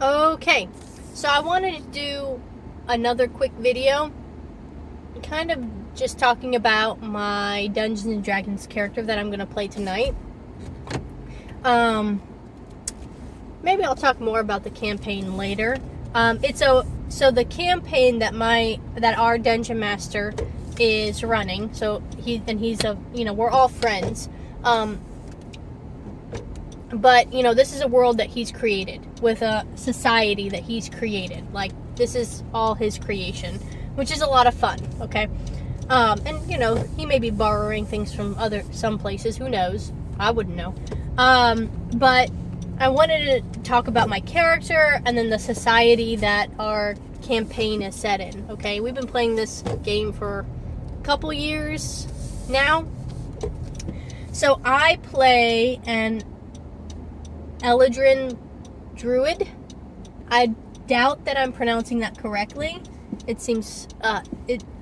Okay, so I wanted to do another quick video, kind of just talking about my Dungeons and Dragons character that I'm going to play tonight. Maybe I'll talk more about the campaign later. So the campaign that our dungeon master is running. So he's we're all friends. But, this is a world that he's created, with a society that he's created. Like, this is all his creation, which is a lot of fun, okay? And, he may be borrowing things from some places, who knows? I wouldn't know. But I wanted to talk about my character and then the society that our campaign is set in, okay? We've been playing this game for a couple years now. So I play an Eladrin Druid. I doubt that I'm pronouncing that correctly. It seems, I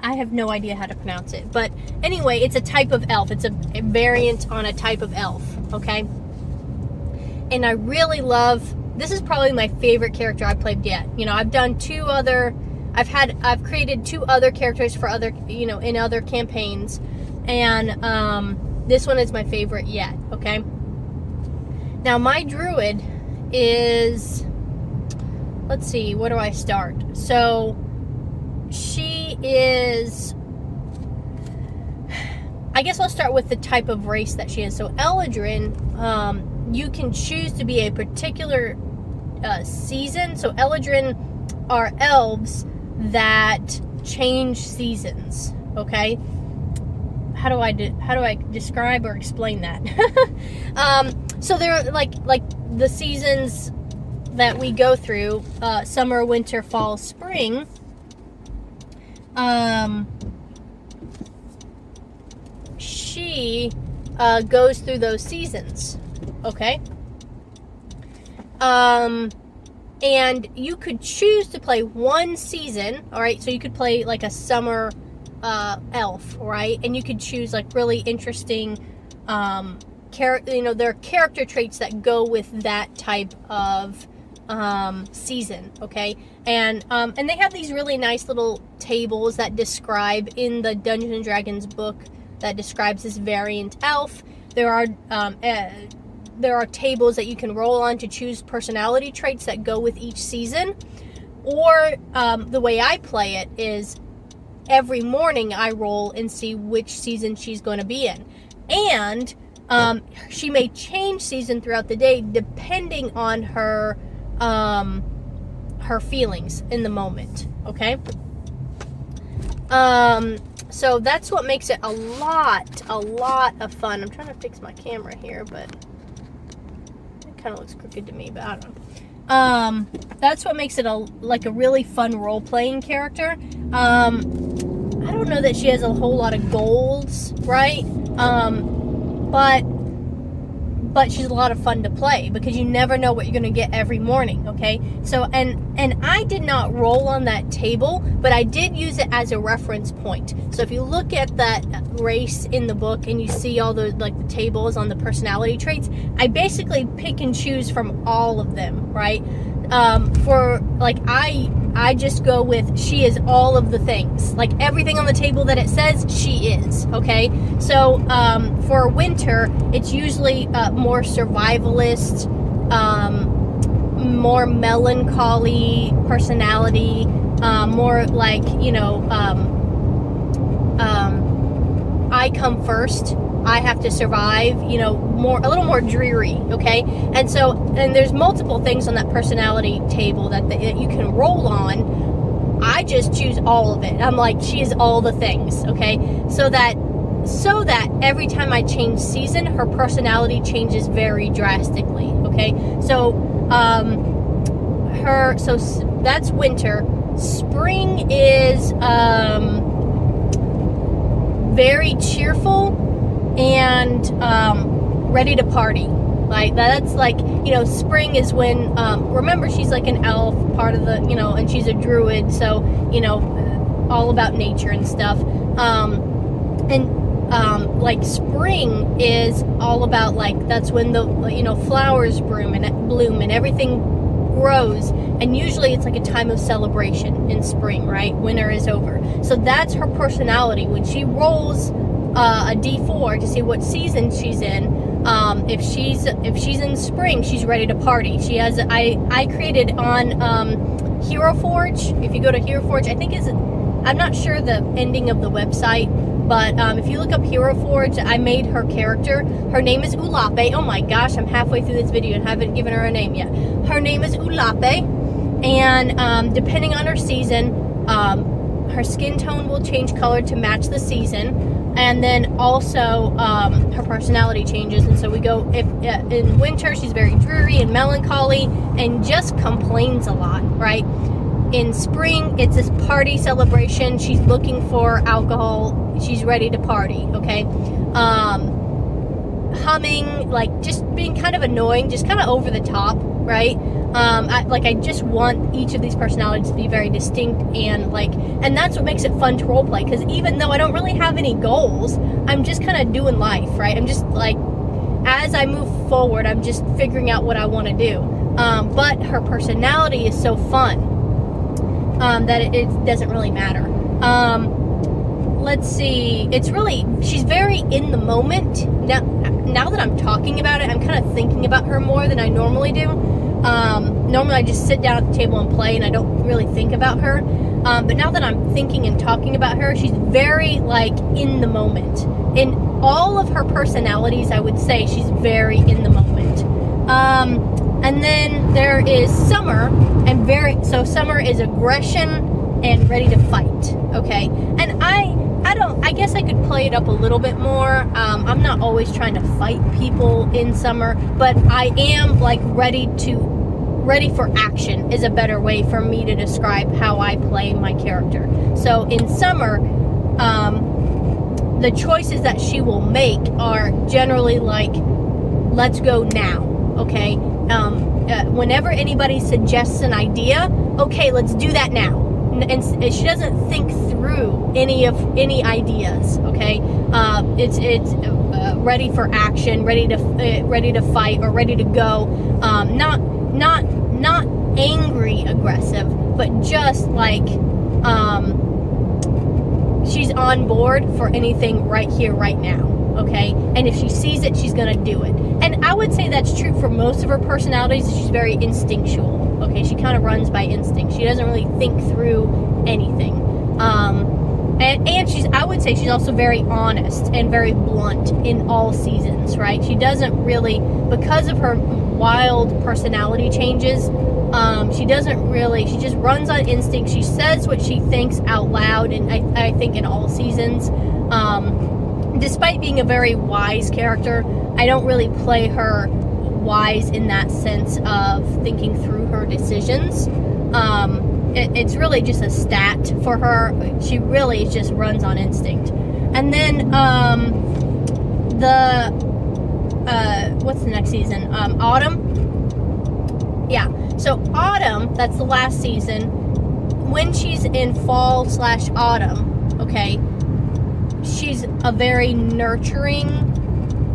have no idea how to pronounce it. But anyway, it's a type of elf. It's a variant on a type of elf, okay? And I really love, this is probably my favorite character I've played yet. I've done I've created 2 other characters for other, in other campaigns. And, this one is my favorite yet, okay? Now, my druid is, let's see, where do I start? So, she is, I guess I'll start with the type of race that she is. So, Eladrin, you can choose to be a particular season. So, Eladrin are elves that change seasons, okay? How do I describe or explain that? So they're like the seasons that we go through, summer, winter, fall, spring. She goes through those seasons, okay? And you could choose to play one season, all right? So you could play like a summer elf, right? And you could choose like really interesting there are character traits that go with that type of season, okay? And they have these really nice little tables that describe, in the Dungeons and Dragons book, that describes this variant elf. There are tables that you can roll on to choose personality traits that go with each season. Or the way I play it is every morning I roll and see which season she's going to be in. And she may change season throughout the day depending on her feelings in the moment, okay? So that's what makes it a lot of fun. I'm trying to fix my camera here, but it kind of looks crooked to me, but I don't know. That's what makes it a really fun role-playing character. I don't know that she has a whole lot of goals, right? But she's a lot of fun to play because you never know what you're going to get every morning, okay? So, and I did not roll on that table, but I did use it as a reference point. So if you look at that race in the book and you see all the tables on the personality traits, I basically pick and choose from all of them, right? I just go with, she is all of the things. Like, everything on the table that it says, she is, okay? So, for winter, it's usually more survivalist, more melancholy personality, more like, I come first, I have to survive, a little more dreary, okay? And there's multiple things on that personality table that you can roll on. I just choose all of it. I'm like, she is all the things, okay? So that every time I change season, her personality changes very drastically, okay? So, that's winter. Spring is, very cheerful and ready to party. Like, that's like, spring is when, remember, she's like an elf, part of the, and she's a druid, so, all about nature and stuff. Like, spring is all about, like, that's when the, flowers bloom and everything grows And usually it's like a time of celebration in spring, right? Winter is over. So that's her personality. When she rolls a D4 to see what season she's in, if she's in spring, she's ready to party. She has I created on Hero Forge. If you go to Hero Forge, I'm not sure the ending of the website, but if you look up Hero Forge, I made her character. Her name is Ulape. Oh my gosh, I'm halfway through this video and haven't given her a name yet. Her name is Ulape, and depending on her season, her skin tone will change color to match the season. And then also her personality changes, and so we go, if in winter she's very dreary and melancholy and just complains a lot, right? In spring it's this party celebration, she's looking for alcohol, she's ready to party, okay? Humming, like just being kind of annoying, just kind of over the top, right? I just want each of these personalities to be very distinct, and that's what makes it fun to roleplay, because even though I don't really have any goals, I'm just kind of doing life, right? I'm just like, as I move forward, I'm just figuring out what I want to do. But her personality is so fun that it doesn't really matter. Let's see, she's very in the moment. Now that I'm talking about it, I'm kind of thinking about her more than I normally do. Normally I just sit down at the table and play and I don't really think about her. But now that I'm thinking and talking about her, she's very like in the moment. In all of her personalities, I would say she's very in the moment. And then there is Summer, so Summer is aggression and ready to fight, okay? And I guess I could play it up a little bit more. I'm not always trying to fight people in Summer, but I am like ready for action is a better way for me to describe how I play my character. So in Summer, the choices that she will make are generally like, let's go now, okay? Whenever anybody suggests an idea, okay, let's do that now. And she doesn't think through any ideas, okay? It's ready for action, ready to fight, or ready to go. Not angry aggressive, but just like she's on board for anything right here, right now, okay? And if she sees it, she's gonna do it. And I would say that's true for most of her personalities. She's very instinctual, okay? She kind of runs by instinct. She doesn't really think through anything. And I would say she's also very honest and very blunt in all seasons, right? She doesn't really, because of her wild personality changes, she just runs on instinct. She says what she thinks out loud, and I think in all seasons. Despite being a very wise character, I don't really play her wise in that sense of thinking through her decisions. It's really just a stat for her. She really just runs on instinct. And then what's the next season? Autumn. Yeah. So Autumn, that's the last season. When she's in fall/autumn, okay, she's a very nurturing,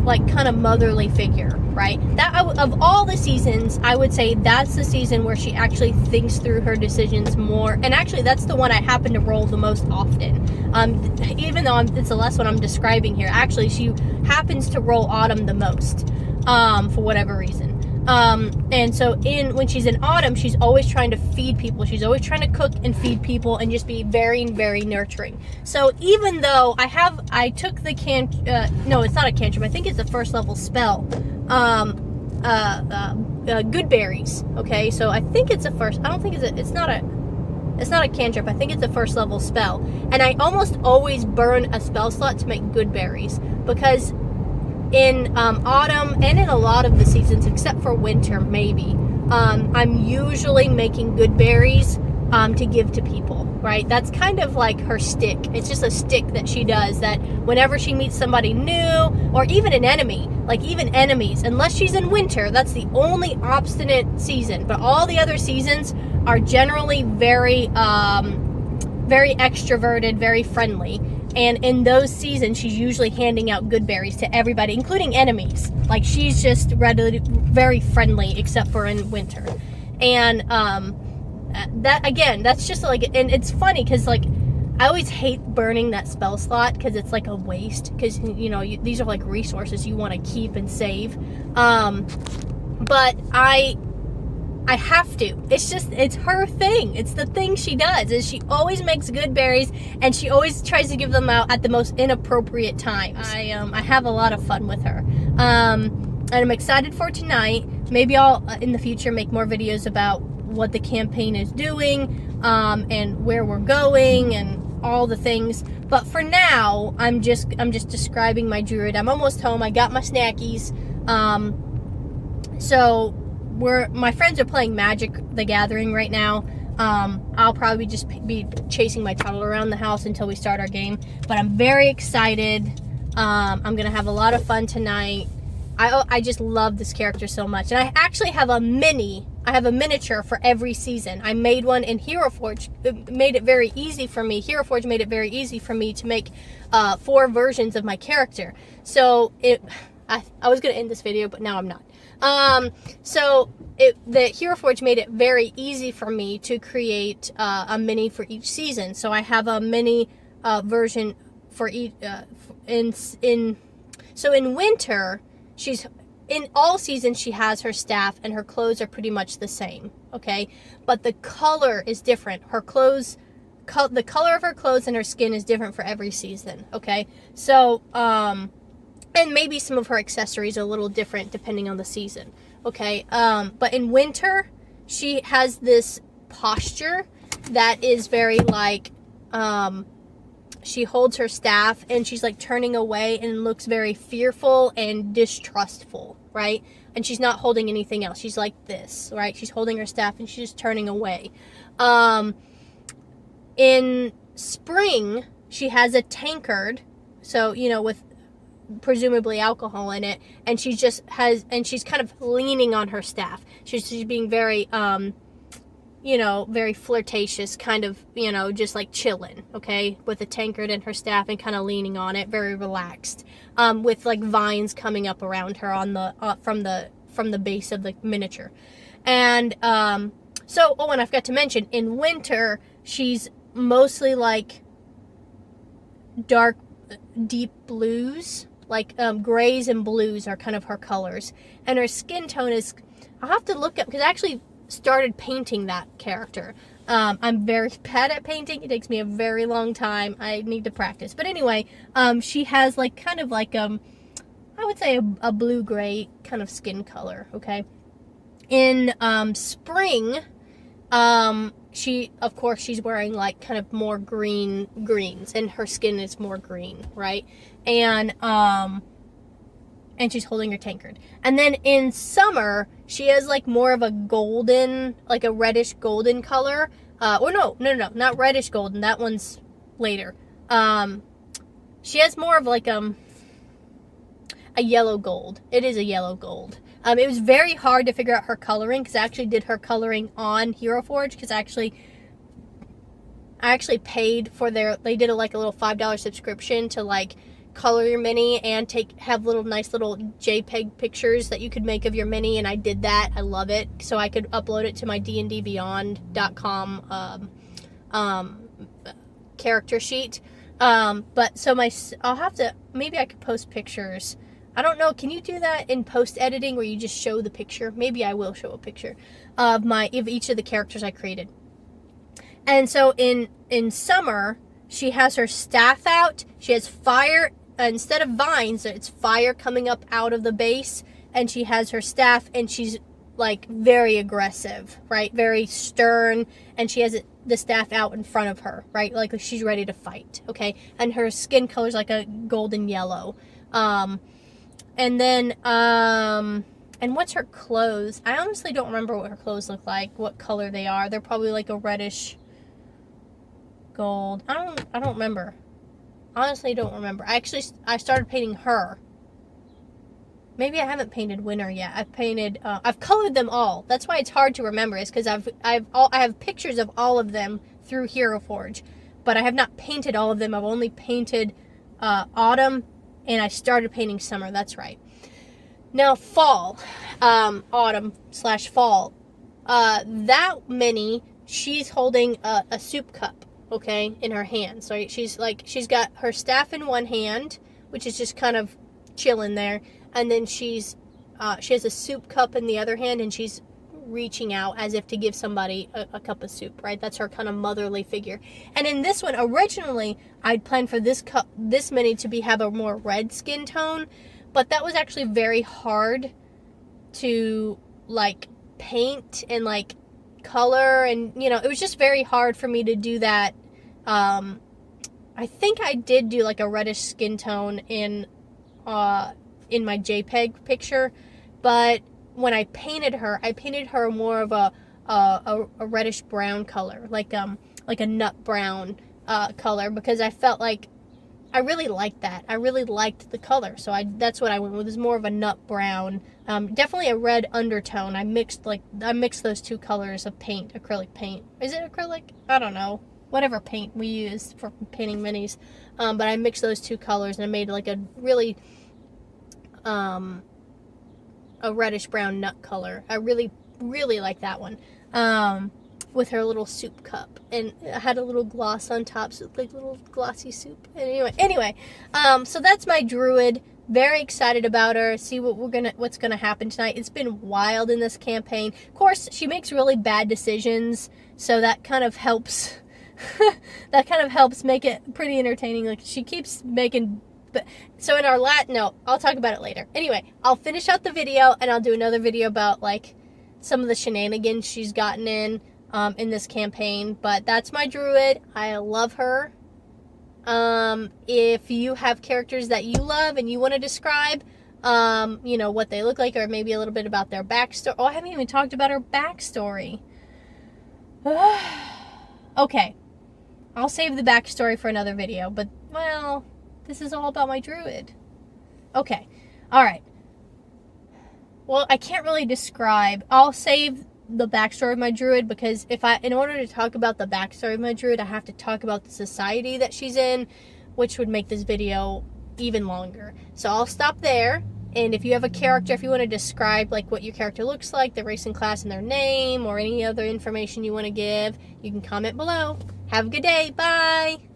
like kind of motherly figure, right? That of all the seasons, I would say that's the season where she actually thinks through her decisions more. And actually, that's the one I happen to roll the most often. Even though it's the last one I'm describing here, actually she happens to roll Autumn the most, for whatever reason. And so when she's in Autumn, she's always trying to feed people. She's always trying to cook and feed people and just be very, very nurturing. So even though I took the no, it's not a cantrip. I think it's a first level spell. Good berries. Okay. So I think it's it's not a cantrip. I think it's a first level spell. And I almost always burn a spell slot to make good berries, because in autumn and in a lot of the seasons, except for winter maybe, I'm usually making good berries to give to people, right? That's kind of like her stick. It's just a stick that she does, that whenever she meets somebody new, or even an enemy, like even enemies, unless she's in winter, that's the only obstinate season, but all the other seasons are generally very very extroverted, very friendly. And in those seasons, she's usually handing out good berries to everybody, including enemies. Like, she's just very friendly, except for in winter. And that again, that's just like, and it's funny because like I always hate burning that spell slot because it's like a waste, because you know these are like resources you want to keep and save, but I have to. It's her thing. It's the thing she does, is she always makes good berries, and she always tries to give them out at the most inappropriate times. I have a lot of fun with her, and I'm excited for tonight. Maybe I'll in the future make more videos about what the campaign is doing, and where we're going and all the things. But for now, I'm just describing my druid. I'm almost home. I got my snackies. So my friends are playing Magic the Gathering right now. I'll probably just be chasing my turtle around the house until we start our game. But I'm very excited. I'm gonna have a lot of fun tonight. I just love this character so much, and I actually have a miniature for every season. I made one in Hero Forge. It made it very easy for me. Hero Forge made it very easy for me to make 4 versions of my character. So I was gonna end this video, but now I'm not. The Hero Forge made it very easy for me to create a mini for each season. So I have a mini version for each. So in winter, in all seasons she has her staff, and her clothes are pretty much the same. Okay, but the color is different. Her clothes, the color of her clothes and her skin is different for every season. Okay, so and maybe some of her accessories are a little different depending on the season. Okay, but in winter, she has this posture that is very like, she holds her staff and she's like turning away and looks very fearful and distrustful, right? And she's not holding anything else. She's like this, right? She's holding her staff and she's just turning away. In spring, she has a tankard, so, you know, with presumably alcohol in it, and she's kind of leaning on her staff. She's being very you know, very flirtatious, kind of, you know, just like chilling, okay, with a tankard and her staff and kind of leaning on it, very relaxed, with like vines coming up around her on the from the base of the miniature. And and I forgot to mention, in winter she's mostly like dark, deep blues, like grays and blues are kind of her colors, and her skin tone is, I'll have to look up, because I actually started painting that character. I'm very bad at painting. It takes me a very long time. I need to practice. But anyway, she has like kind of like I would say a blue-gray kind of skin color, okay? In spring, of course she's wearing like kind of more greens, and her skin is more green, right? And she's holding her tankard. And then in summer, she has like more of a golden, like a reddish golden color. Or no, not reddish golden. That one's later. She has more of like a yellow gold. It is a yellow gold. It was very hard to figure out her coloring, because I actually did her coloring on Hero Forge, because I actually paid for they did like a little $5 subscription to like color your mini and have nice little JPEG pictures that you could make of your mini, and I did that. I love it. So I could upload it to my dndbeyond.com character sheet. But so I'll have to, maybe I could post pictures. I don't know, can you do that in post editing where you just show the picture? Maybe I will show a picture of each of the characters I created. And so in summer, she has her staff out. She has fire. Instead of vines, it's fire coming up out of the base, and she has her staff, and she's like very aggressive, right? Very stern, and she has the staff out in front of her, right? Like she's ready to fight, okay? And her skin color's like a golden yellow. And then, and what's her clothes? I honestly don't remember what her clothes look like, what color they are. They're probably like a reddish gold. I don't remember. Honestly, don't remember. I started painting her. Maybe I haven't painted Winter yet. I've colored them all. That's why it's hard to remember, is because I have pictures of all of them through Hero Forge, but I have not painted all of them. I've only painted autumn, and I started painting summer. That's right. Now fall, autumn/fall. That mini she's holding a soup cup, okay, in her hand. So she's got her staff in one hand, which is just kind of chilling there, and then she has a soup cup in the other hand, and she's reaching out as if to give somebody a cup of soup, right? That's her kind of motherly figure. And in this one, originally, I'd planned for this mini to have a more red skin tone, but that was actually very hard to, like, paint and, like, color, and, you know, it was just very hard for me to do that. I think I did do, like, a reddish skin tone in my JPEG picture, but when I painted her more of a reddish brown color, like a nut brown color, because I felt like I really liked that. I really liked the color, so that's what I went with. Is more of a nut brown, definitely a red undertone. I mixed those two colors of paint, acrylic paint. Is it acrylic? I don't know. Whatever paint we use for painting minis, but I mixed those two colors and I made like a really a reddish brown nut color. I really, really like that one. With her little soup cup, and it had a little gloss on top, so it's like little glossy soup. And anyway, so that's my druid. Very excited about her. See what's gonna happen tonight. It's been wild in this campaign. Of course, she makes really bad decisions, so that kind of helps. That kind of helps make it pretty entertaining. Like, she keeps making. So in our no, I'll talk about it later. Anyway, I'll finish out the video and I'll do another video about, like, some of the shenanigans she's gotten in this campaign. But that's my druid. I love her. If you have characters that you love and you want to describe, you know, what they look like, or maybe a little bit about their backstory. Oh, I haven't even talked about her backstory. Okay. I'll save the backstory for another video, but, well, this is all about my druid. Okay. All right. Well, I can't really describe. I'll save the backstory of my druid, because in order to talk about the backstory of my druid, I have to talk about the society that she's in, which would make this video even longer. So I'll stop there. And if you have a character, if you want to describe, like, what your character looks like, the race and class and their name, or any other information you want to give, you can comment below. Have a good day. Bye.